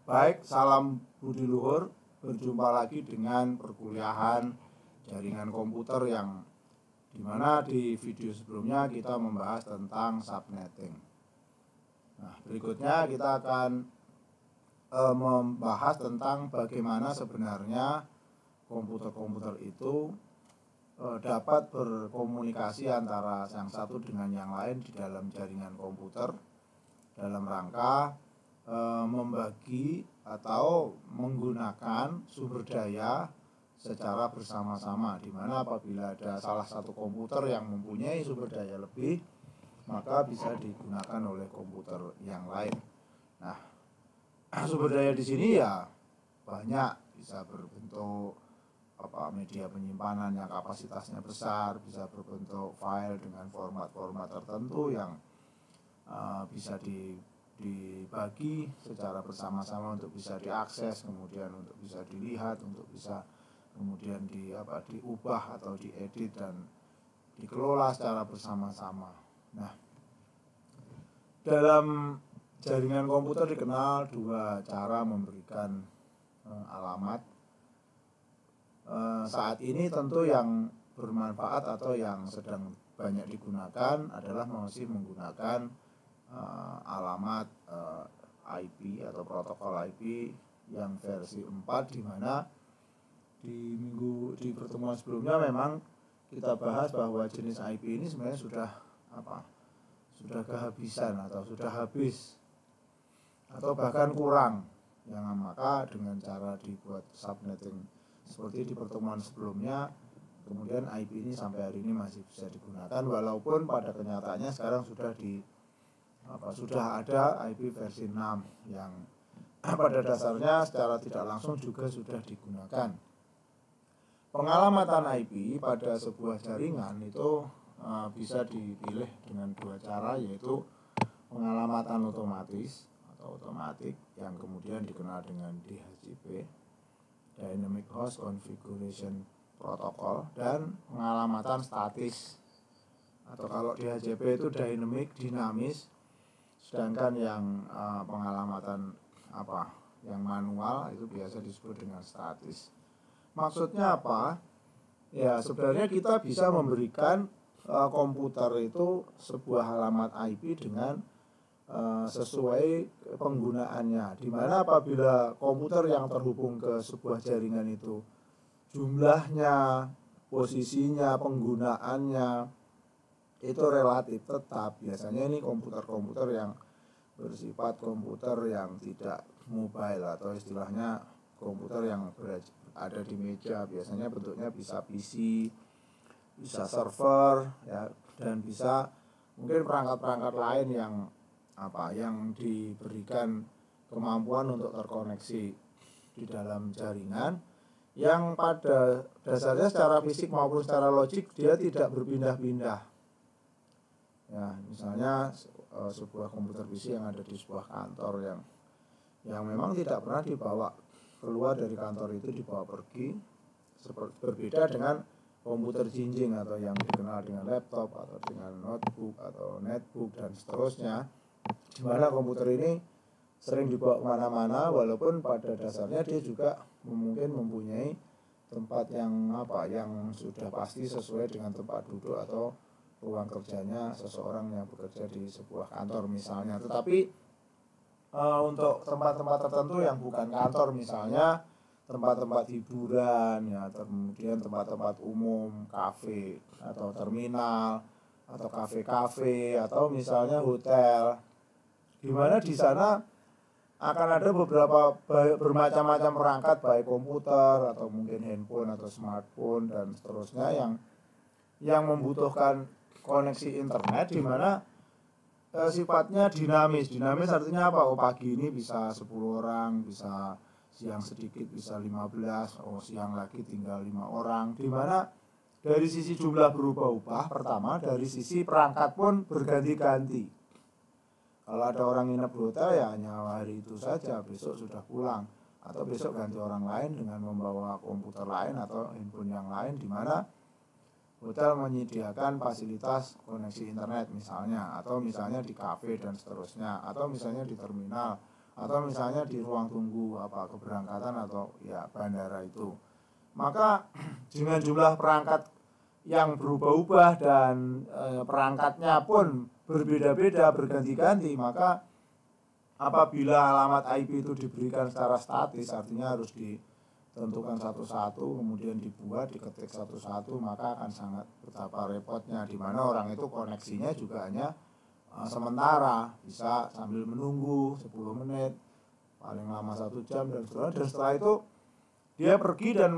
Baik, salam budi luhur. Berjumpa lagi dengan perkuliahan jaringan komputer yang dimana di video sebelumnya kita membahas tentang subnetting. Nah, berikutnya kita akan membahas tentang bagaimana sebenarnya komputer-komputer itu dapat berkomunikasi antara yang satu dengan yang lain di dalam jaringan komputer dalam rangka membagi atau menggunakan sumber daya secara bersama-sama, di mana apabila ada salah satu komputer yang mempunyai sumber daya lebih, maka bisa digunakan oleh komputer yang lain. Nah, sumber daya di sini ya banyak, bisa berbentuk media penyimpanan yang kapasitasnya besar, bisa berbentuk file dengan format-format tertentu yang bisa dibagi secara bersama-sama untuk bisa diakses, kemudian untuk bisa dilihat, untuk bisa kemudian diubah atau diedit dan dikelola secara bersama-sama. Nah, dalam jaringan komputer dikenal dua cara memberikan alamat. Saat ini tentu yang bermanfaat atau yang sedang banyak digunakan adalah masih menggunakan alamat IP atau protokol IP yang versi 4, di mana di pertemuan sebelumnya memang kita bahas bahwa jenis IP ini sebenarnya sudah kehabisan atau sudah habis atau bahkan kurang. Yang maka dengan cara dibuat subnetting seperti di pertemuan sebelumnya, kemudian IP ini sampai hari ini masih bisa digunakan, walaupun pada kenyataannya sekarang sudah ada IP versi 6 yang pada dasarnya secara tidak langsung juga sudah digunakan. Pengalamatan IP pada sebuah jaringan itu bisa dipilih dengan dua cara, yaitu pengalamatan otomatis atau otomatik yang kemudian dikenal dengan DHCP, Dynamic Host Configuration Protocol, dan pengalamatan statis atau kalau DHCP itu dinamis. Sedangkan yang pengalamatan yang manual itu biasa disebut dengan statis. Maksudnya apa? Ya, sebenarnya kita bisa memberikan komputer itu sebuah alamat IP dengan sesuai penggunaannya, di mana apabila komputer yang terhubung ke sebuah jaringan itu jumlahnya, posisinya, penggunaannya itu relatif tetap. Biasanya ini komputer-komputer yang bersifat komputer yang tidak mobile atau istilahnya komputer yang ada di meja. Biasanya bentuknya bisa PC, bisa server, ya, dan bisa mungkin perangkat-perangkat lain yang diberikan kemampuan untuk terkoneksi di dalam jaringan, yang pada dasarnya secara fisik maupun secara logik dia tidak berpindah-pindah. Ya, misalnya sebuah komputer PC yang ada di sebuah kantor yang memang tidak pernah dibawa keluar dari kantor itu, dibawa pergi. Berbeda dengan komputer jinjing atau yang dikenal dengan laptop atau dengan notebook atau netbook dan seterusnya, di mana komputer ini sering dibawa kemana-mana, walaupun pada dasarnya dia juga mungkin mempunyai tempat yang sudah pasti sesuai dengan tempat duduk atau ruang kerjanya seseorang yang bekerja di sebuah kantor misalnya. Tetapi untuk tempat-tempat tertentu yang bukan kantor, misalnya tempat-tempat hiburan, ya, kemudian tempat-tempat umum, kafe atau terminal atau kafe-kafe atau misalnya hotel, di mana di sana akan ada bermacam-macam perangkat, baik komputer atau mungkin handphone atau smartphone dan seterusnya yang membutuhkan koneksi internet, di mana sifatnya dinamis. Dinamis artinya apa? Oh, pagi ini bisa 10 orang, bisa siang sedikit bisa 15, oh siang lagi tinggal 5 orang. Di mana dari sisi jumlah berubah-ubah, pertama dari sisi perangkat pun berganti-ganti. Kalau ada orang nginep di hotel ya hanya hari itu saja, besok sudah pulang. Atau besok ganti orang lain dengan membawa komputer lain atau handphone yang lain, di mana hotel menyediakan fasilitas koneksi internet misalnya, atau misalnya di kafe dan seterusnya, atau misalnya di terminal, atau misalnya di ruang tunggu keberangkatan atau ya bandara itu. Maka dengan jumlah perangkat yang berubah-ubah dan perangkatnya pun berbeda-beda, berganti-ganti, maka apabila alamat IP itu diberikan secara statis, artinya harus tentukan satu-satu, kemudian dibuat, diketik satu-satu, maka akan sangat betapa repotnya, di mana orang itu koneksinya juga hanya sementara, bisa sambil menunggu 10 menit, paling lama 1 jam dan seterusnya, dan setelah itu dia pergi dan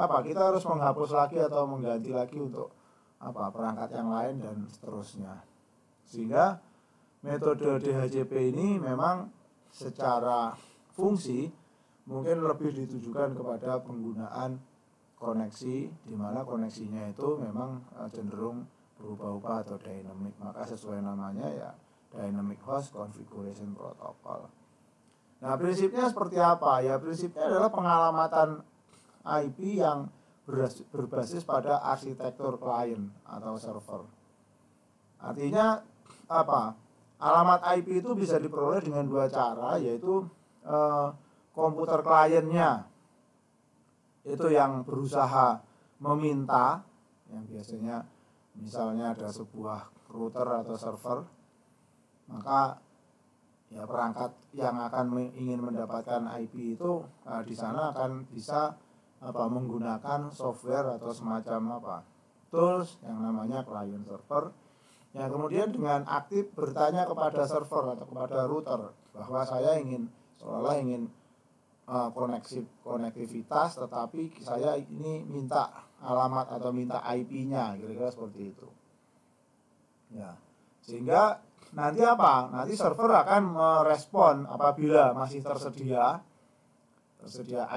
kita harus menghapus lagi atau mengganti lagi untuk perangkat yang lain dan seterusnya. Sehingga metode DHCP ini memang secara fungsi mungkin lebih ditujukan kepada penggunaan koneksi, di mana koneksinya itu memang cenderung berubah-ubah atau dynamic. Maka sesuai namanya ya Dynamic Host Configuration Protocol. Nah, prinsipnya seperti apa? Ya, prinsipnya adalah pengalamatan IP yang berbasis pada arsitektur klien atau server. Artinya apa? Alamat IP itu bisa diperoleh dengan 2 cara, yaitu komputer kliennya itu yang berusaha meminta, yang biasanya misalnya ada sebuah router atau server, maka ya perangkat yang akan ingin mendapatkan IP itu di sana akan bisa menggunakan software atau semacam tools yang namanya client server, yang kemudian dengan aktif bertanya kepada server atau kepada router bahwa saya ingin konektivitas, tetapi saya ini minta alamat atau minta IP-nya, kira-kira seperti itu. Ya, sehingga nanti server akan merespon apabila masih tersedia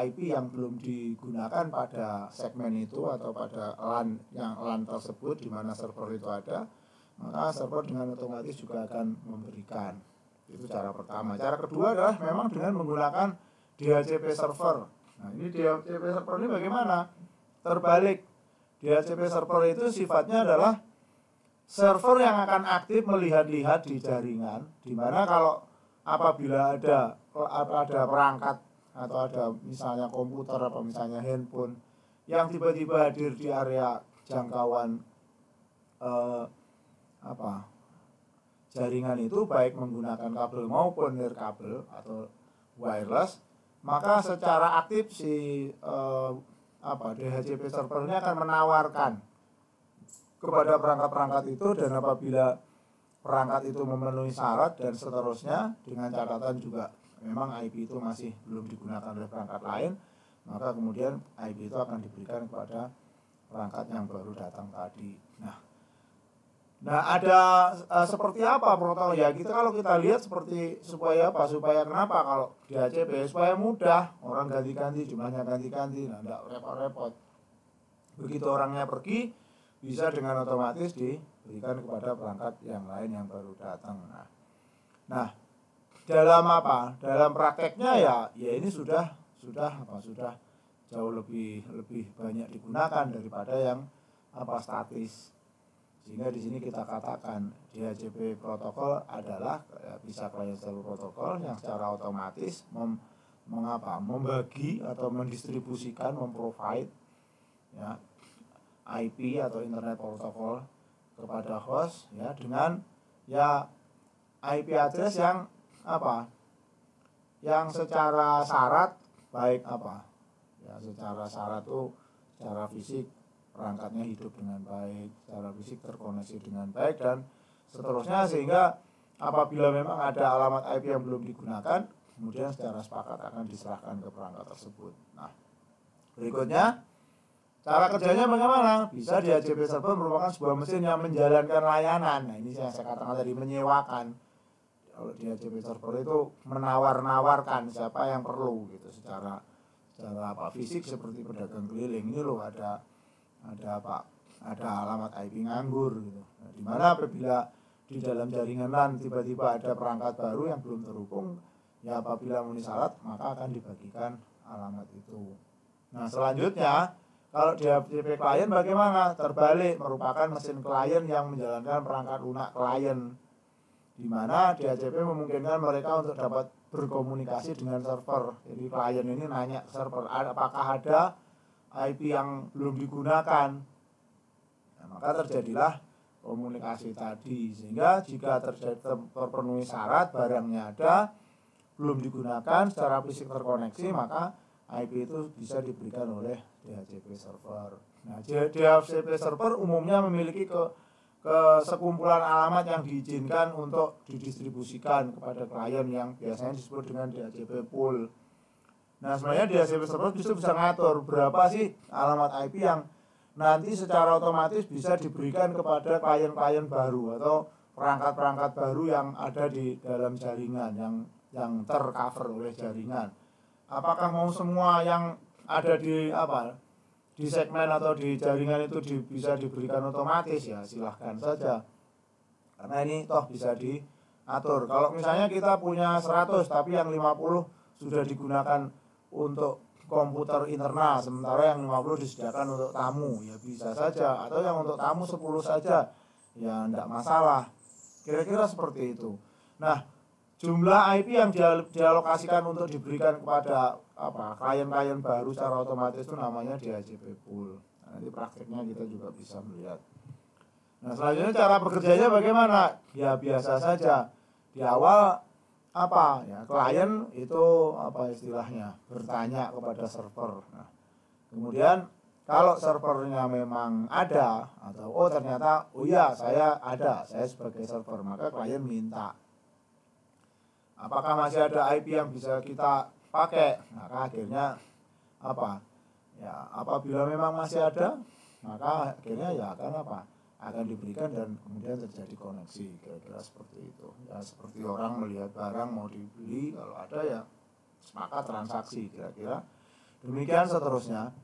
IP yang belum digunakan pada segmen itu atau pada LAN tersebut di mana server itu ada, maka server dengan otomatis juga akan memberikan. Itu cara pertama. Cara kedua adalah memang dengan menggunakan DHCP server. Nah, ini DHCP server ini bagaimana? Terbalik. DHCP server itu sifatnya adalah server yang akan aktif melihat-lihat di jaringan, di mana kalau apabila ada perangkat atau ada misalnya komputer atau misalnya handphone yang tiba-tiba hadir di area jangkauan jaringan itu, baik menggunakan kabel maupun nirkabel atau wireless, maka secara aktif si DHCP server ini akan menawarkan kepada perangkat-perangkat itu, dan apabila perangkat itu memenuhi syarat dan seterusnya, dengan catatan juga memang IP itu masih belum digunakan oleh perangkat lain, maka kemudian IP itu akan diberikan kepada perangkat yang baru datang tadi. Nah, ada seperti apa protokol? Ya, kalau kita lihat seperti supaya kenapa kalau DHCP supaya mudah, orang ganti-ganti, jumlahnya ganti-ganti, enggak repot-repot. Begitu orangnya pergi, bisa dengan otomatis diberikan kepada perangkat yang lain yang baru datang. Nah, dalam prakteknya ya ini sudah jauh lebih banyak digunakan daripada yang statis. Sehingga di sini kita katakan DHCP protokol adalah bisa client server protokol yang secara otomatis membagi atau mendistribusikan, memprovide ya IP atau internet protokol kepada host ya, dengan ya IP address yang secara syarat baik secara syarat itu secara fisik perangkatnya hidup dengan baik, secara fisik terkoneksi dengan baik dan seterusnya, sehingga apabila memang ada alamat IP yang belum digunakan, kemudian secara sepakat akan diserahkan ke perangkat tersebut. Nah, berikutnya cara kerjanya bagaimana? Bisa DHCP server merupakan sebuah mesin yang menjalankan layanan. Nah, ini yang saya katakan tadi, menyewakan. Kalau DHCP server itu menawar-nawarkan siapa yang perlu gitu, secara fisik seperti pedagang keliling. Ini loh ada alamat IP nganggur gitu. Nah, dimana apabila di dalam jaringan LAN tiba-tiba ada perangkat baru yang belum terhubung, ya apabila memenuhi syarat maka akan dibagikan alamat itu. Nah, selanjutnya kalau DHCP klien bagaimana? Terbalik, merupakan mesin klien yang menjalankan perangkat lunak klien, di mana DHCP memungkinkan mereka untuk dapat berkomunikasi dengan server. Jadi klien ini nanya ke server, apakah ada IP yang belum digunakan. Nah, maka terjadilah komunikasi tadi, sehingga jika terpenuhi syarat, barangnya ada, belum digunakan, secara fisik terkoneksi, maka IP itu bisa diberikan oleh DHCP server. Nah, DHCP server umumnya memiliki sekumpulan alamat yang diizinkan untuk didistribusikan kepada klien yang biasanya disebut dengan DHCP pool. Nah, sebenarnya DHCP server justru bisa ngatur berapa sih alamat IP yang nanti secara otomatis bisa diberikan kepada klien-klien baru atau perangkat-perangkat baru yang ada di dalam jaringan, yang tercover oleh jaringan. Apakah mau semua yang ada di segmen atau di jaringan itu bisa diberikan otomatis? Ya silahkan saja, karena ini toh bisa diatur. Kalau misalnya kita punya 100 tapi yang 50 sudah digunakan untuk komputer internal, sementara yang 50 disediakan untuk tamu, ya bisa saja. Atau yang untuk tamu 10 saja, ya enggak masalah. Kira-kira seperti itu. Nah, jumlah IP yang dialokasikan untuk diberikan kepada klien-klien baru secara otomatis itu namanya DHCP pool. Nah, nanti prakteknya kita juga bisa melihat. Nah, selanjutnya cara bekerjanya bagaimana? Ya biasa saja. Di awal klien itu istilahnya bertanya kepada server. Nah, kemudian kalau servernya memang ada atau ternyata saya ada, saya sebagai server, maka klien minta apakah masih ada IP yang bisa kita pakai. Maka akhirnya apabila memang masih ada, maka akhirnya akan diberikan dan kemudian terjadi koneksi. Kira-kira seperti itu. Ya seperti orang melihat barang mau dibeli, kalau ada ya sepakat transaksi, kira-kira demikian seterusnya.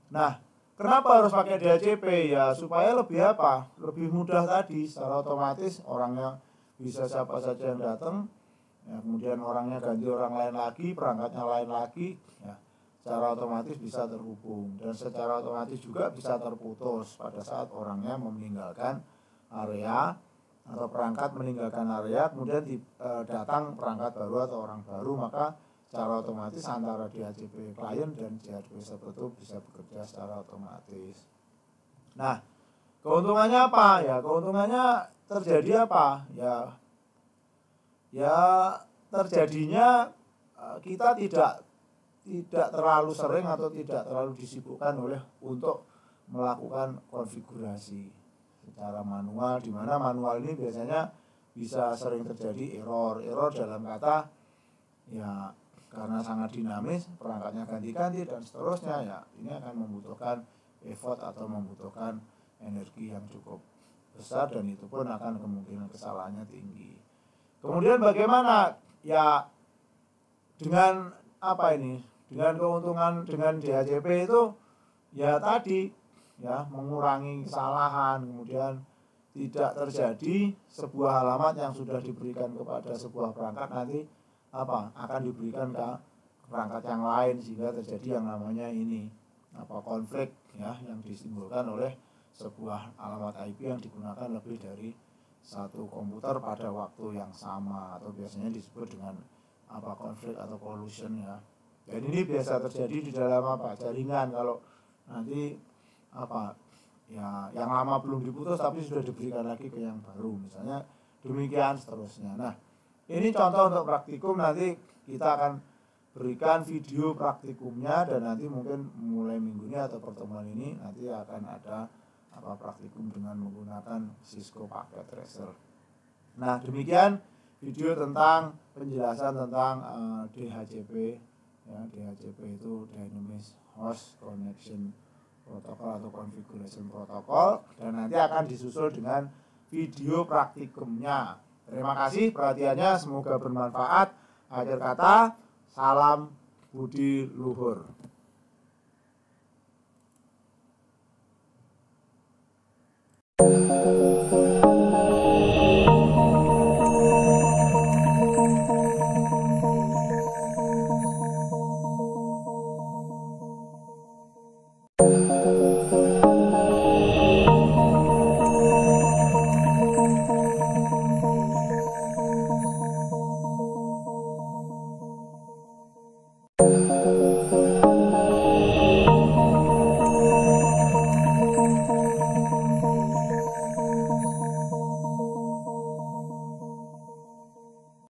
Nah, kenapa harus pakai DHCP? Ya supaya lebih mudah tadi, secara otomatis orangnya bisa siapa saja yang datang, ya, kemudian orangnya ganti orang lain lagi, perangkatnya lain lagi, ya secara otomatis bisa terhubung, dan secara otomatis juga bisa terputus pada saat orangnya meninggalkan area atau perangkat meninggalkan area, kemudian datang perangkat baru atau orang baru, maka secara otomatis antara DHCP klien dan DHCP server itu bisa bekerja secara otomatis. Nah, keuntungannya apa? Ya keuntungannya terjadi apa? Ya terjadinya kita tidak terlalu sering atau tidak terlalu disibukkan untuk melakukan konfigurasi secara manual, di mana manual ini biasanya bisa sering terjadi error dalam kata ya karena sangat dinamis, perangkatnya ganti-ganti dan seterusnya, ya ini akan membutuhkan effort atau membutuhkan energi yang cukup besar, dan itu pun akan kemungkinan kesalahannya tinggi. Kemudian bagaimana? Ya dengan dengan keuntungan dengan DHCP itu ya tadi, ya mengurangi kesalahan, kemudian tidak terjadi sebuah alamat yang sudah diberikan kepada sebuah perangkat nanti akan diberikan ke perangkat yang lain, sehingga terjadi yang namanya konflik ya, yang ditimbulkan oleh sebuah alamat IP yang digunakan lebih dari satu komputer pada waktu yang sama, atau biasanya disebut dengan konflik atau collusion ya. Dan ini biasa terjadi di dalam jaringan, kalau nanti yang lama belum diputus tapi sudah diberikan lagi ke yang baru, misalnya demikian seterusnya. Nah, ini contoh untuk praktikum, nanti kita akan berikan video praktikumnya, dan nanti mungkin mulai minggu ini atau pertemuan ini nanti akan ada praktikum dengan menggunakan Cisco Packet Tracer. Nah, demikian video tentang penjelasan tentang DHCP. Ya, DHCP itu Dynamic Host Connection Protocol atau Configuration Protocol, dan nanti akan disusul dengan video praktikumnya. Terima kasih perhatiannya, semoga bermanfaat. Akhir kata, salam budi luhur.